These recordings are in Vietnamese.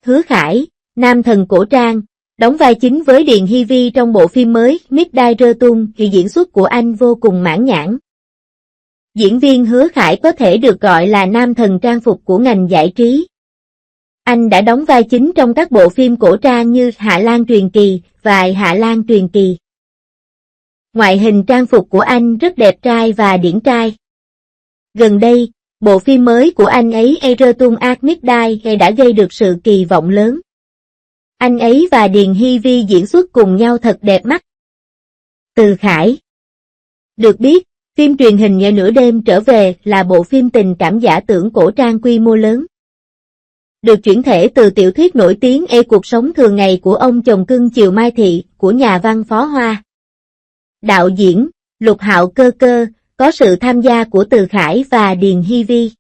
Hứa Khải, nam thần cổ trang, đóng vai chính với Điền Hy Vi trong bộ phim mới Midnight Return thì diễn xuất của anh vô cùng mãn nhãn. Diễn viên Hứa Khải có thể được gọi là nam thần trang phục của ngành giải trí. Anh đã đóng vai chính trong các bộ phim cổ trang như Hạ Lan Truyền Kỳ và Hạ Lan Truyền Kỳ. Ngoại hình trang phục của anh rất đẹp trai và điển trai. Gần đây, bộ phim mới của anh ấy Return at Midnight đã gây được sự kỳ vọng lớn. Anh ấy và Điền Hy Vi diễn xuất cùng nhau thật đẹp mắt. Từ Khải. Được biết, phim truyền hình Nhẹ Nửa Đêm Trở Về là bộ phim tình cảm giả tưởng cổ trang quy mô lớn. Được chuyển thể từ tiểu thuyết nổi tiếng Cuộc sống thường ngày của ông chồng cưng Triều Mai Thị của nhà văn Phó Hoa. Đạo diễn, Lục Hạo Cơ Cơ, có sự tham gia của Từ Khải và Điền Hy Vi.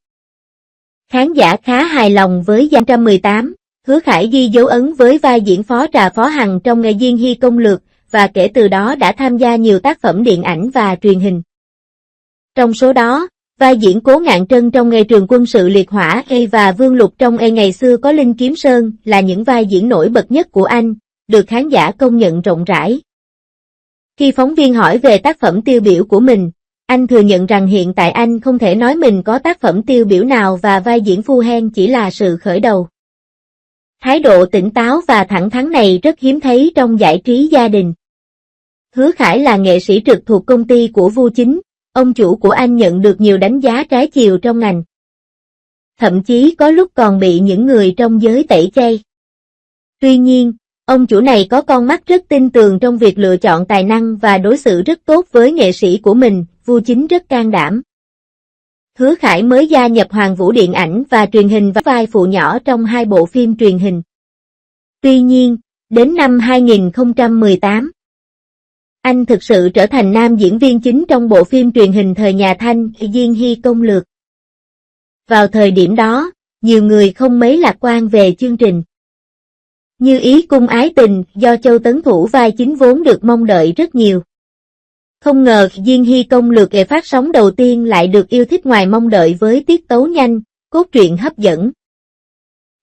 Khán giả khá hài lòng với 118, Hứa Khải ghi dấu ấn với vai diễn Phó Trà Phó Hằng trong Nghề Diên Hy Công Lược và kể từ đó đã tham gia nhiều tác phẩm điện ảnh và truyền hình. Trong số đó, vai diễn Cố Ngạn Trân trong Nghề Trường Quân Sự Liệt Hỏa và Vương Lục trong Ngày Xưa Có Linh Kiếm Sơn là những vai diễn nổi bật nhất của anh, được khán giả công nhận rộng rãi. Khi phóng viên hỏi về tác phẩm tiêu biểu của mình, anh thừa nhận rằng hiện tại anh không thể nói mình có tác phẩm tiêu biểu nào và vai diễn Phu Hen chỉ là sự khởi đầu. Thái độ tỉnh táo và thẳng thắn này rất hiếm thấy trong giải trí gia đình. Hứa Khải là nghệ sĩ trực thuộc công ty của Vu Chính, ông chủ của anh nhận được nhiều đánh giá trái chiều trong ngành. Thậm chí có lúc còn bị những người trong giới tẩy chay. Tuy nhiên, ông chủ này có con mắt rất tin tường trong việc lựa chọn tài năng và đối xử rất tốt với nghệ sĩ của mình, Vu Chính rất can đảm. Hứa Khải mới gia nhập Hoàng Vũ Điện ảnh và truyền hình và vai phụ nhỏ trong 2 bộ phim truyền hình. Tuy nhiên, đến năm 2018, anh thực sự trở thành nam diễn viên chính trong bộ phim truyền hình thời nhà Thanh, Diên Hy Công Lược. Vào thời điểm đó, nhiều người không mấy lạc quan về chương trình. Như Ý Cung Ái Tình do Châu Tấn thủ vai chính vốn được mong đợi rất nhiều. Không ngờ Diên Hy Công Lược phát sóng đầu tiên lại được yêu thích ngoài mong đợi với tiết tấu nhanh, cốt truyện hấp dẫn.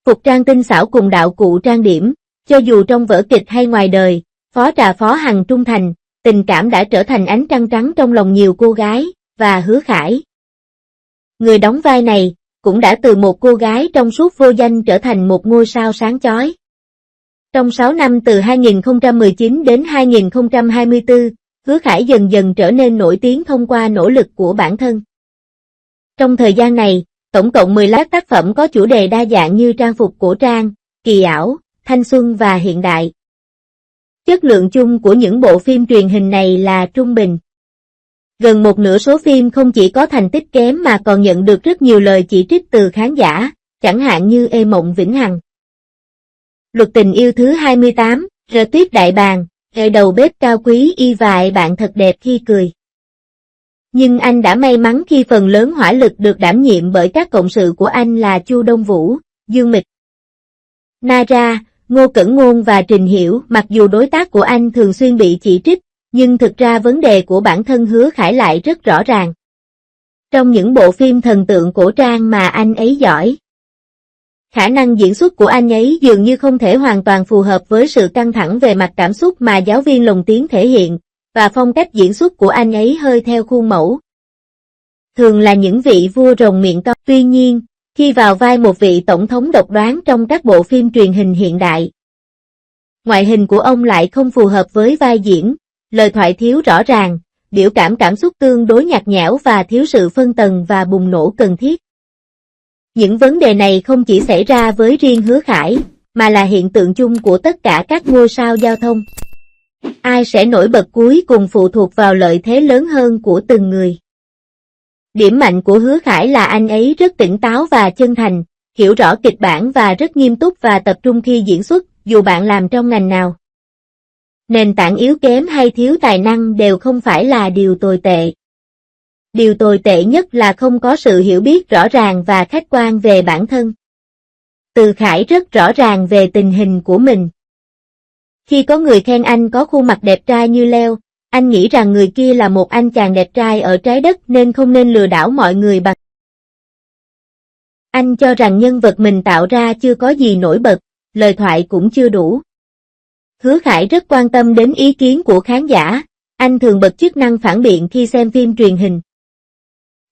Phục trang tinh xảo cùng đạo cụ trang điểm, cho dù trong vở kịch hay ngoài đời, Phó Trà Phó Hằng trung thành, tình cảm đã trở thành ánh trăng trắng trong lòng nhiều cô gái, và Hứa Khải. Người đóng vai này, cũng đã từ một cô gái trong suốt vô danh trở thành một ngôi sao sáng chói. Trong 6 năm từ 2019 đến 2024, Hứa Khải dần dần trở nên nổi tiếng thông qua nỗ lực của bản thân. Trong thời gian này, tổng cộng 15 tác phẩm có chủ đề đa dạng như trang phục cổ trang, kỳ ảo, thanh xuân và hiện đại. Chất lượng chung của những bộ phim truyền hình này là trung bình. Gần một nửa số phim không chỉ có thành tích kém mà còn nhận được rất nhiều lời chỉ trích từ khán giả, chẳng hạn như Mộng Vĩnh Hằng. Luật Tình Yêu thứ 28, Tuyết Đại Bàng, Đầu Bếp Cao Quý Y và Bạn Thật Đẹp Khi Cười. Nhưng anh đã may mắn khi phần lớn hỏa lực được đảm nhiệm bởi các cộng sự của anh là Chu Đông Vũ, Dương Mịch, Nara, Ngô Cẩn Ngôn và Trình Hiểu. Mặc dù đối tác của anh thường xuyên bị chỉ trích, nhưng thực ra vấn đề của bản thân Hứa Khải lại rất rõ ràng. Trong những bộ phim thần tượng cổ trang mà anh ấy giỏi, khả năng diễn xuất của anh ấy dường như không thể hoàn toàn phù hợp với sự căng thẳng về mặt cảm xúc mà giáo viên lồng tiếng thể hiện, và phong cách diễn xuất của anh ấy hơi theo khuôn mẫu. Thường là những vị vua rồng miệng to. Tuy nhiên, khi vào vai một vị tổng thống độc đoán trong các bộ phim truyền hình hiện đại, ngoại hình của ông lại không phù hợp với vai diễn, lời thoại thiếu rõ ràng, biểu cảm xúc tương đối nhạt nhẽo và thiếu sự phân tầng và bùng nổ cần thiết. Những vấn đề này không chỉ xảy ra với riêng Hứa Khải, mà là hiện tượng chung của tất cả các ngôi sao giao thông. Ai sẽ nổi bật cuối cùng phụ thuộc vào lợi thế lớn hơn của từng người. Điểm mạnh của Hứa Khải là anh ấy rất tỉnh táo và chân thành, hiểu rõ kịch bản và rất nghiêm túc và tập trung khi diễn xuất, dù bạn làm trong ngành nào. Nền tảng yếu kém hay thiếu tài năng đều không phải là điều tồi tệ. Điều tồi tệ nhất là không có sự hiểu biết rõ ràng và khách quan về bản thân. Từ Khải rất rõ ràng về tình hình của mình. Khi có người khen anh có khuôn mặt đẹp trai như Leo, anh nghĩ rằng người kia là một anh chàng đẹp trai ở trái đất nên không nên lừa đảo mọi người bằng. Anh cho rằng nhân vật mình tạo ra chưa có gì nổi bật, lời thoại cũng chưa đủ. Hứa Khải rất quan tâm đến ý kiến của khán giả, anh thường bật chức năng phản biện khi xem phim truyền hình.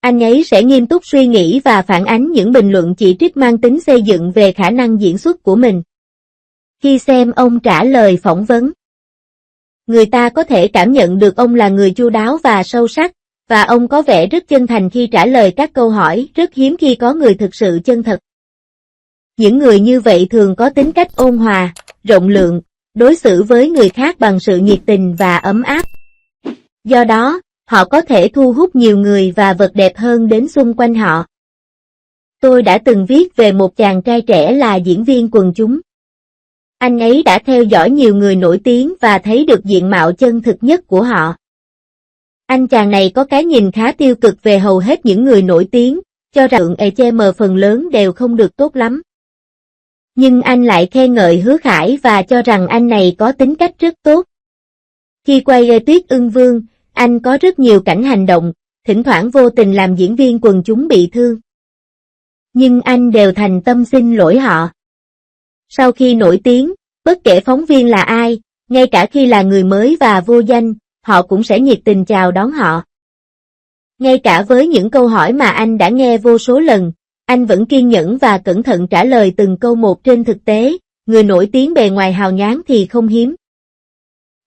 Anh ấy sẽ nghiêm túc suy nghĩ và phản ánh những bình luận chỉ trích mang tính xây dựng về khả năng diễn xuất của mình. Khi xem ông trả lời phỏng vấn, người ta có thể cảm nhận được ông là người chu đáo và sâu sắc, và ông có vẻ rất chân thành khi trả lời các câu hỏi, rất hiếm khi có người thực sự chân thật. Những người như vậy thường có tính cách ôn hòa, rộng lượng, đối xử với người khác bằng sự nhiệt tình và ấm áp. Do đó, họ có thể thu hút nhiều người và vật đẹp hơn đến xung quanh họ. Tôi đã từng viết về một chàng trai trẻ là diễn viên quần chúng. Anh ấy đã theo dõi nhiều người nổi tiếng và thấy được diện mạo chân thực nhất của họ. Anh chàng này có cái nhìn khá tiêu cực về hầu hết những người nổi tiếng, cho rằng ECM phần lớn đều không được tốt lắm. Nhưng anh lại khen ngợi Hứa Khải và cho rằng anh này có tính cách rất tốt. Khi quay Tuyết Ưng Vương, anh có rất nhiều cảnh hành động, thỉnh thoảng vô tình làm diễn viên quần chúng bị thương. Nhưng anh đều thành tâm xin lỗi họ. Sau khi nổi tiếng, bất kể phóng viên là ai, ngay cả khi là người mới và vô danh, họ cũng sẽ nhiệt tình chào đón họ. Ngay cả với những câu hỏi mà anh đã nghe vô số lần, anh vẫn kiên nhẫn và cẩn thận trả lời từng câu một. Trên thực tế, người nổi tiếng bề ngoài hào nhoáng thì không hiếm.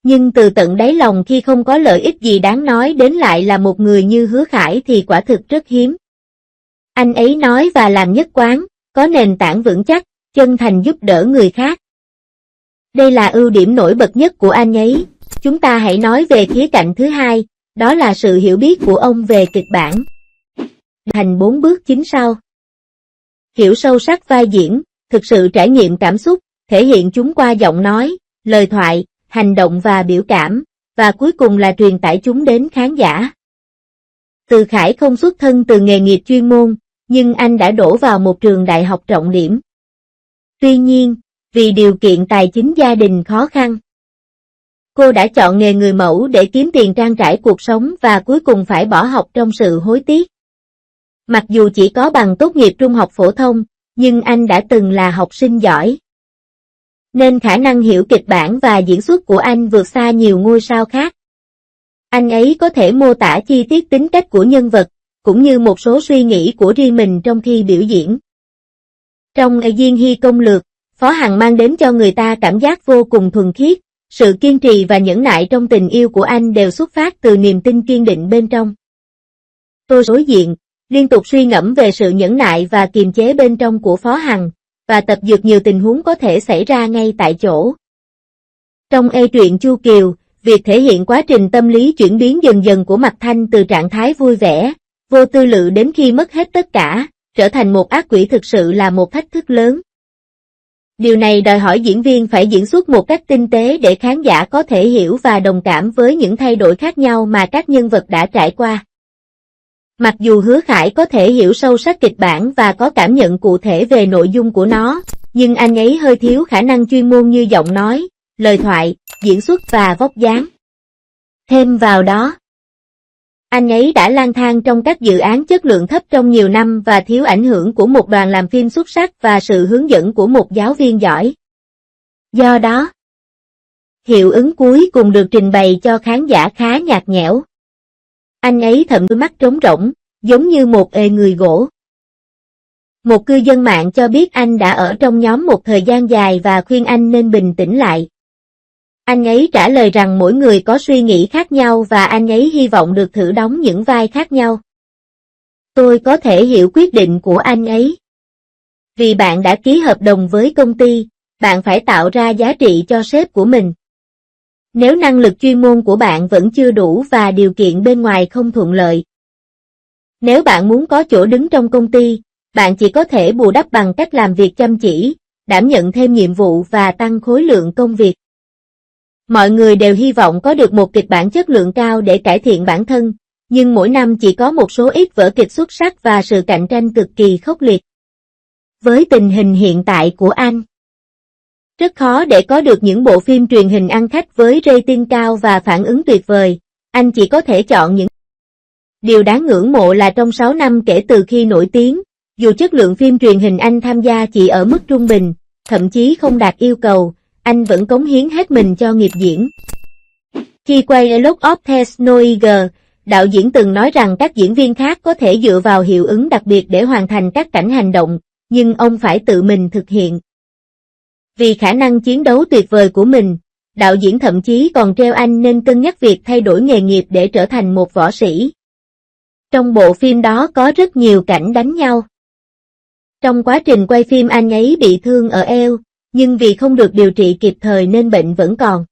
Nhưng từ tận đáy lòng khi không có lợi ích gì đáng nói đến lại là một người như Hứa Khải thì quả thực rất hiếm. Anh ấy nói và làm nhất quán, có nền tảng vững chắc, chân thành giúp đỡ người khác. Đây là ưu điểm nổi bật nhất của anh ấy. Chúng ta hãy nói về khía cạnh thứ hai, đó là sự hiểu biết của ông về kịch bản. Thành 4 bước chính sau. Hiểu sâu sắc vai diễn, thực sự trải nghiệm cảm xúc, thể hiện chúng qua giọng nói, lời thoại, hành động và biểu cảm, và cuối cùng là truyền tải chúng đến khán giả. Từ Khải không xuất thân từ nghề nghiệp chuyên môn, nhưng anh đã đổ vào một trường đại học trọng điểm. Tuy nhiên, vì điều kiện tài chính gia đình khó khăn, cô đã chọn nghề người mẫu để kiếm tiền trang trải cuộc sống và cuối cùng phải bỏ học trong sự hối tiếc. Mặc dù chỉ có bằng tốt nghiệp trung học phổ thông, nhưng anh đã từng là học sinh giỏi. Nên khả năng hiểu kịch bản và diễn xuất của anh vượt xa nhiều ngôi sao khác. Anh ấy có thể mô tả chi tiết tính cách của nhân vật, cũng như một số suy nghĩ của riêng mình trong khi biểu diễn. Trong Diên Hy Công Lược, Phó Hằng mang đến cho người ta cảm giác vô cùng thuần khiết, sự kiên trì và nhẫn nại trong tình yêu của anh đều xuất phát từ niềm tin kiên định bên trong. Tôi đối diện, liên tục suy ngẫm về sự nhẫn nại và kiềm chế bên trong của Phó Hằng, và tập dượt nhiều tình huống có thể xảy ra ngay tại chỗ. Trong truyện Chu Kiều, việc thể hiện quá trình tâm lý chuyển biến dần dần của Mạc Thanh từ trạng thái vui vẻ, vô tư lự đến khi mất hết tất cả, trở thành một ác quỷ thực sự là một thách thức lớn. Điều này đòi hỏi diễn viên phải diễn xuất một cách tinh tế để khán giả có thể hiểu và đồng cảm với những thay đổi khác nhau mà các nhân vật đã trải qua. Mặc dù Hứa Khải có thể hiểu sâu sắc kịch bản và có cảm nhận cụ thể về nội dung của nó, nhưng anh ấy hơi thiếu khả năng chuyên môn như giọng nói, lời thoại, diễn xuất và vóc dáng. Thêm vào đó, anh ấy đã lang thang trong các dự án chất lượng thấp trong nhiều năm và thiếu ảnh hưởng của một đoàn làm phim xuất sắc và sự hướng dẫn của một giáo viên giỏi. Do đó, hiệu ứng cuối cùng được trình bày cho khán giả khá nhạt nhẽo. Anh ấy thậm chí mắt trống rỗng, giống như một người gỗ. Một cư dân mạng cho biết anh đã ở trong nhóm một thời gian dài và khuyên anh nên bình tĩnh lại. Anh ấy trả lời rằng mỗi người có suy nghĩ khác nhau và anh ấy hy vọng được thử đóng những vai khác nhau. Tôi có thể hiểu quyết định của anh ấy. Vì bạn đã ký hợp đồng với công ty, bạn phải tạo ra giá trị cho sếp của mình. Nếu năng lực chuyên môn của bạn vẫn chưa đủ và điều kiện bên ngoài không thuận lợi. Nếu bạn muốn có chỗ đứng trong công ty, bạn chỉ có thể bù đắp bằng cách làm việc chăm chỉ, đảm nhận thêm nhiệm vụ và tăng khối lượng công việc. Mọi người đều hy vọng có được một kịch bản chất lượng cao để cải thiện bản thân, nhưng mỗi năm chỉ có một số ít vở kịch xuất sắc và sự cạnh tranh cực kỳ khốc liệt. Với tình hình hiện tại của anh, rất khó để có được những bộ phim truyền hình ăn khách với rating cao và phản ứng tuyệt vời, anh chỉ có thể chọn những. Điều đáng ngưỡng mộ là trong 6 năm kể từ khi nổi tiếng, dù chất lượng phim truyền hình anh tham gia chỉ ở mức trung bình, thậm chí không đạt yêu cầu, anh vẫn cống hiến hết mình cho nghiệp diễn. Khi quay A Lot of Thessaloniki, đạo diễn từng nói rằng các diễn viên khác có thể dựa vào hiệu ứng đặc biệt để hoàn thành các cảnh hành động, nhưng ông phải tự mình thực hiện. Vì khả năng chiến đấu tuyệt vời của mình, đạo diễn thậm chí còn treo anh nên cân nhắc việc thay đổi nghề nghiệp để trở thành một võ sĩ. Trong bộ phim đó có rất nhiều cảnh đánh nhau. Trong quá trình quay phim anh ấy bị thương ở eo, nhưng vì không được điều trị kịp thời nên bệnh vẫn còn.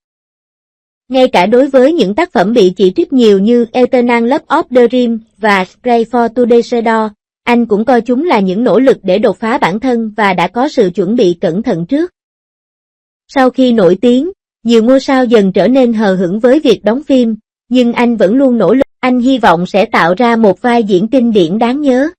Ngay cả đối với những tác phẩm bị chỉ trích nhiều như Eternal Love of the Dream và Pray for Today Shadow, anh cũng coi chúng là những nỗ lực để đột phá bản thân và đã có sự chuẩn bị cẩn thận trước. Sau khi nổi tiếng, nhiều ngôi sao dần trở nên hờ hững với việc đóng phim, nhưng anh vẫn luôn nỗ lực. Anh hy vọng sẽ tạo ra một vai diễn kinh điển đáng nhớ.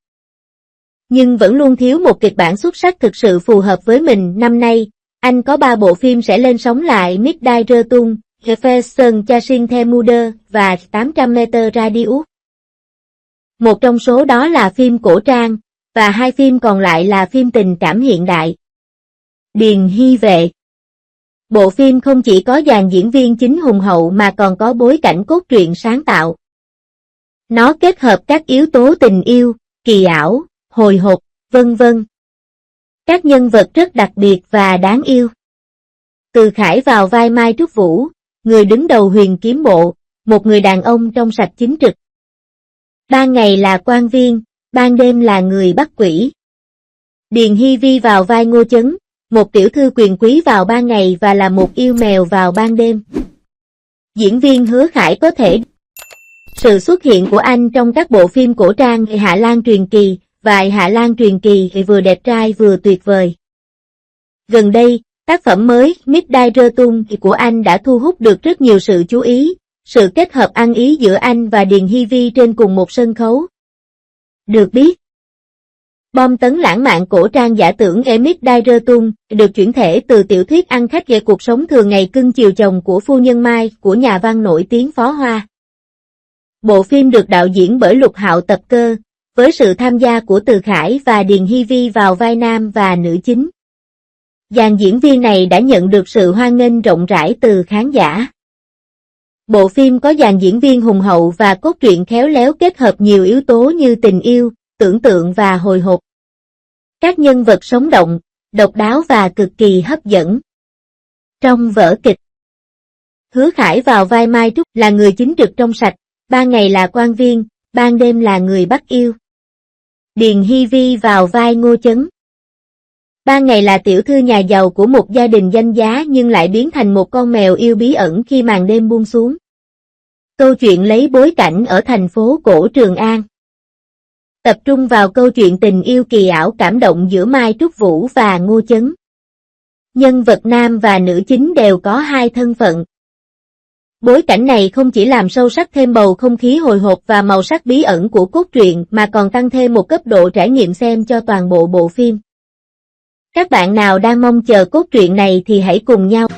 Nhưng vẫn luôn thiếu một kịch bản xuất sắc thực sự phù hợp với mình. Năm nay, anh có 3 bộ phim sẽ lên sóng lại: Midnight Return, Jefferson Chasing the Murder và 800 Meter Radius. Một trong số đó là phim cổ trang, và 2 phim còn lại là phim tình cảm hiện đại. Điền Hy Vệ. Bộ phim không chỉ có dàn diễn viên chính hùng hậu mà còn có bối cảnh cốt truyện sáng tạo. Nó kết hợp các yếu tố tình yêu, kỳ ảo, hồi hộp, vân vân. Các nhân vật rất đặc biệt và đáng yêu. Từ Khải vào vai Mai Trúc Vũ, người đứng đầu Huyền Kiếm Bộ, một người đàn ông trong sạch chính trực. Ban ngày là quan viên, ban đêm là người bắt quỷ. Điền Hy Vi vào vai Ngô Chấn, một tiểu thư quyền quý vào ban ngày và là một yêu mèo vào ban đêm. Diễn viên Hứa Khải có thể. Sự xuất hiện của anh trong các bộ phim cổ trang Hạ Lan Truyền Kỳ và Hạ Lan Truyền Kỳ vừa đẹp trai vừa tuyệt vời. Gần đây, tác phẩm mới Midnight Return của anh đã thu hút được rất nhiều sự chú ý, sự kết hợp ăn ý giữa anh và Điền Hy Vi trên cùng một sân khấu. Được biết, bom tấn lãng mạn cổ trang giả tưởng Midnight Return được chuyển thể từ tiểu thuyết ăn khách về cuộc sống thường ngày cưng chiều chồng của phu nhân Mai của nhà văn nổi tiếng Phó Hoa. Bộ phim được đạo diễn bởi Lục Hạo Tập Cơ, với sự tham gia của Từ Khải và Điền Hy Vi vào vai nam và nữ chính. Dàn diễn viên này đã nhận được sự hoan nghênh rộng rãi từ khán giả. Bộ phim có dàn diễn viên hùng hậu và cốt truyện khéo léo kết hợp nhiều yếu tố như tình yêu, tưởng tượng và hồi hộp. Các nhân vật sống động, độc đáo và cực kỳ hấp dẫn. Trong vở kịch, Hứa Khải vào vai Mai Trúc là người chính trực trong sạch, ban ngày là quan viên, ban đêm là người bắt yêu. Điền Hy Vi vào vai Ngô Chấn. Ban ngày là tiểu thư nhà giàu của một gia đình danh giá nhưng lại biến thành một con mèo yêu bí ẩn khi màn đêm buông xuống. Câu chuyện lấy bối cảnh ở thành phố cổ Trường An. Tập trung vào câu chuyện tình yêu kỳ ảo cảm động giữa Mai Trúc Vũ và Ngô Chấn. Nhân vật nam và nữ chính đều có 2 thân phận. Bối cảnh này không chỉ làm sâu sắc thêm bầu không khí hồi hộp và màu sắc bí ẩn của cốt truyện mà còn tăng thêm một cấp độ trải nghiệm xem cho toàn bộ bộ phim. Các bạn nào đang mong chờ cốt truyện này thì hãy cùng nhau